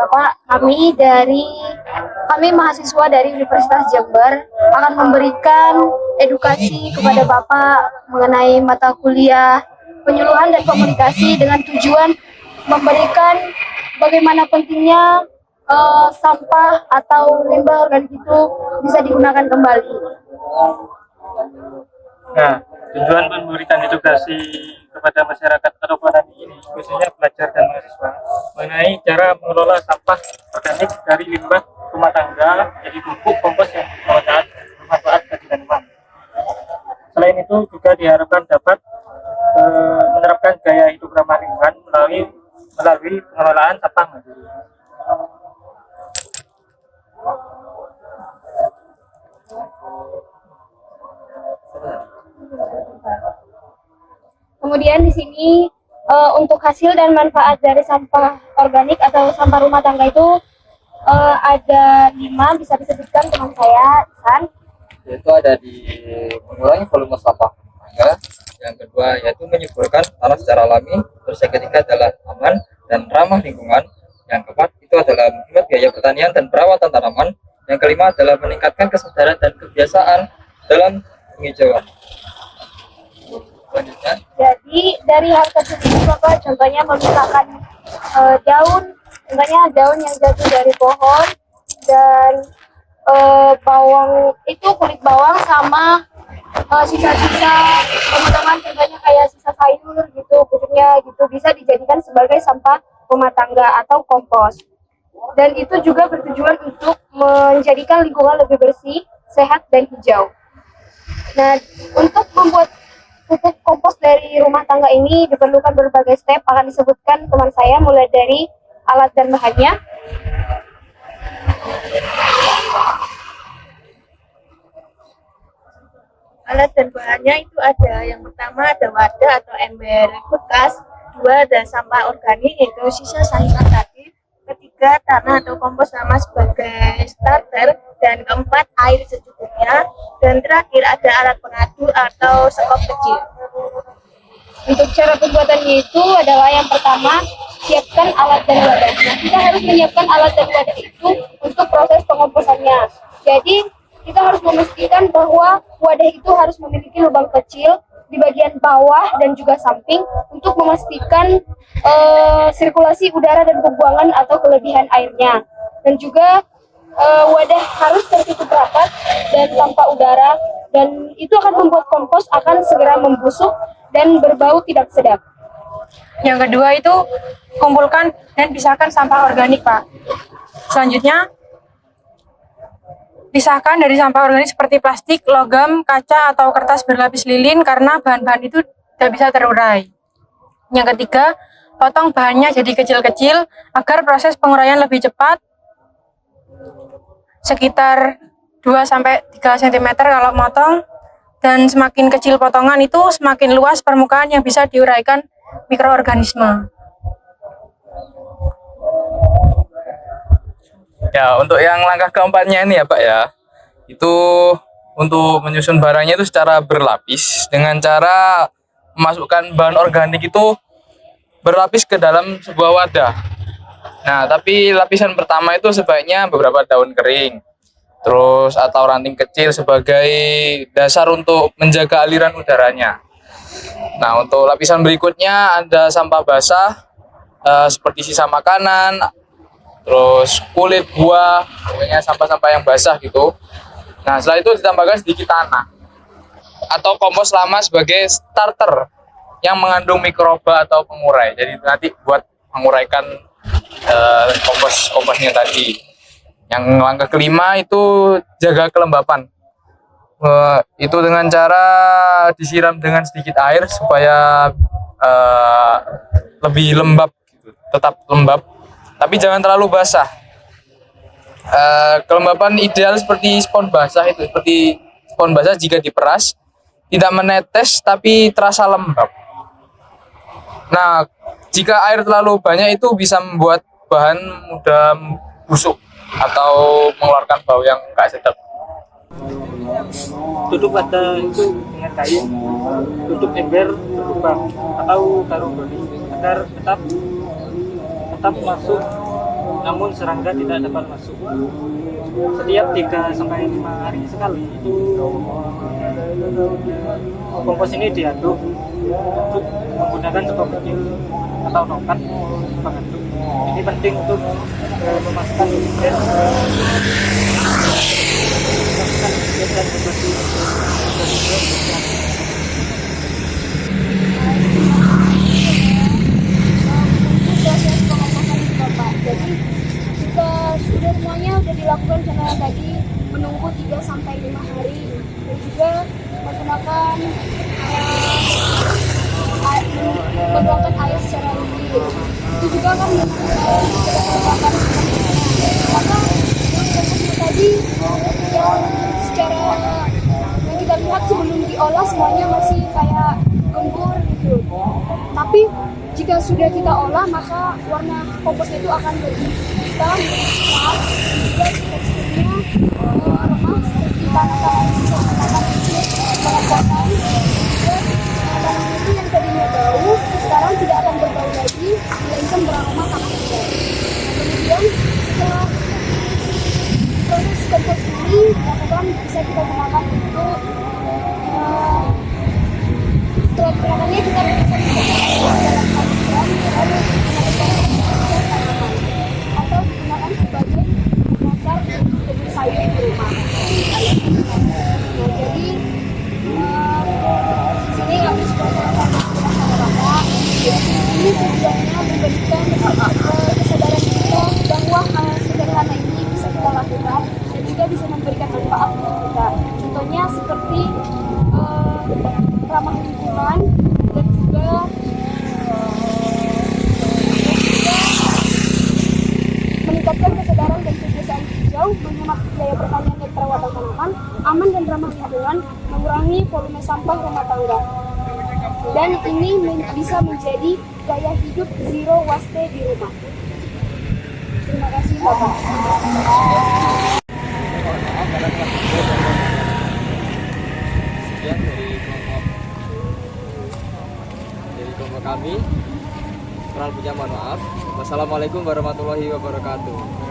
Bapak, kami mahasiswa dari Universitas Jember akan memberikan edukasi kepada Bapak mengenai mata kuliah penyuluhan dan komunikasi dengan tujuan memberikan bagaimana pentingnya sampah atau limbah organik itu bisa digunakan kembali. Nah, tujuan memberikan edukasi kepada masyarakat atau petani ini khususnya pelajar dan mahasiswa mengenai cara mengelola sampah organik dari limbah rumah tangga jadi pupuk kompos yang bermanfaat bagi tanaman. Selain itu juga diharapkan dapat menerapkan gaya hidup ramah lingkungan melalui pengelolaan sampah mandiri. Kemudian di sini untuk hasil dan manfaat dari sampah organik atau sampah rumah tangga itu ada 5, bisa disebutkan teman saya, San. Yaitu ada di mengurangi volume sampah rumah tangga, yang kedua yaitu menyuburkan tanah secara alami, terus yang ketiga adalah aman dan ramah lingkungan, yang keempat itu adalah menghemat biaya pertanian dan perawatan tanaman, yang kelima adalah meningkatkan kesadaran dan kebiasaan dalam penghijauan. Selanjutnya, jadi dari hal kecil ini Bapak contohnya memisahkan daun yang jatuh dari pohon dan bawang itu kulit bawang sama sisa-sisa teman-teman, contohnya kayak sisa sayur gitu, pucuknya gitu bisa dijadikan sebagai sampah rumah tangga atau kompos. Dan itu juga bertujuan untuk menjadikan lingkungan lebih bersih, sehat dan hijau. Nah, untuk membuat pupuk kompos dari rumah tangga ini diperlukan berbagai step, akan disebutkan teman saya mulai dari alat dan bahannya. Alat dan bahannya itu ada, yang pertama ada wadah atau ember bekas, 2 ada sampah organik yaitu sisa sayuran tadi, ketiga tanah atau kompos sama sebagai starter, dan keempat air secukupnya, dan terakhir ada alat pengadu atau sekop kecil. Untuk cara pembuatannya itu adalah yang pertama, siapkan alat dan wadah. Nah, kita harus menyiapkan alat dan wadah itu untuk proses pengomposannya. Jadi kita harus memastikan bahwa wadah itu harus memiliki lubang kecil di bagian bawah dan juga samping untuk memastikan sirkulasi udara dan pembuangan atau kelebihan airnya. Dan juga wadah harus tertutup rapat dan tanpa udara, dan itu akan membuat kompos akan segera membusuk dan berbau tidak sedap. Yang kedua itu kumpulkan dan pisahkan sampah organik, Pak. Selanjutnya, pisahkan dari sampah organik seperti plastik, logam, kaca, atau kertas berlapis lilin karena bahan-bahan itu tidak bisa terurai. Yang ketiga, potong bahannya jadi kecil-kecil agar proses penguraian lebih cepat, sekitar 2-3 cm kalau motong, dan semakin kecil potongan itu semakin luas permukaan yang bisa diuraikan mikroorganisme. ya untuk yang langkah keempatnya ini ya Pak ya, itu untuk menyusun barangnya itu secara berlapis dengan cara memasukkan bahan organik itu berlapis ke dalam sebuah wadah. Nah, tapi lapisan pertama itu sebaiknya beberapa daun kering, terus atau ranting kecil sebagai dasar untuk menjaga aliran udaranya. Nah, untuk lapisan berikutnya ada sampah basah seperti sisa makanan, terus kulit buah, pokoknya sampah-sampah yang basah gitu. Nah, setelah itu ditambahkan sedikit tanah atau kompos lama sebagai starter yang mengandung mikroba atau pengurai. Jadi nanti buat menguraikan komposnya tadi. Yang langkah kelima itu jaga kelembapan. Itu dengan cara disiram dengan sedikit air supaya lebih lembab, gitu. Tetap lembab, tapi jangan terlalu basah. Kelembapan ideal seperti spons basah itu, seperti spons basah jika diperas tidak menetes tapi terasa lembab. Nah, jika air terlalu banyak itu bisa membuat bahan mudah busuk atau mengeluarkan bau yang enggak sedap. Tutup wadah itu dengan kain, tutup ember berlubang atau karung bodi agar tetap masuk namun serangga tidak dapat masuk. Setiap 3 sampai 5 hari sekali kompos ini diaduk untuk menggunakan sekop kecil atau tongkat pengaduk. Ini penting untuk memasukkan oksigen dan bersih. Proses pengomposan itu Bapak. Jadi jika sudah semuanya sudah dilakukan cara tadi, menunggu 3 sampai 5 hari dan juga menggunakan air secara rutin. Itu juga kan menggunakan maka yang tadi yang secara yang kita lihat sebelum diolah semuanya masih kayak gembur gitu. Tapi jika sudah kita olah maka warna komposnya itu akan lebih hitam, cerah, juga teksturnya remah seperti tanah pengomposan. Dan tanah itu yang tadinya bau sekarang tidak akan berbau lagi, melainkan beraroma tanah liat. Kemudian setelah proses kompos ini dilakukan bisa kita gunakan untuk setelah digunakannya kita bisa dalam kandungan lalu atau digunakan sebagai dasar untuk sayur di rumah. Nah, jadi sini kami sudah melakukan sama Bapak. Ini tujuannya memberikan kesadaran kita bahwa hal sederhana ini bisa kita lakukan dan juga bisa memberikan manfaat untuk kita. Contohnya seperti ramah lingkungan dan juga meningkatkan kesadaran dan kebiasaan hijau, menghemat biaya pertanian dan perawatan tanaman, aman dan ramah lingkungan, mengurangi volume sampah rumah tangga. Dan ini bisa menjadi gaya hidup zero waste di rumah. Terima kasih Bapak. Sekian dari kelompok kami. Kurang punya mohon maaf. Wassalamualaikum warahmatullahi wabarakatuh.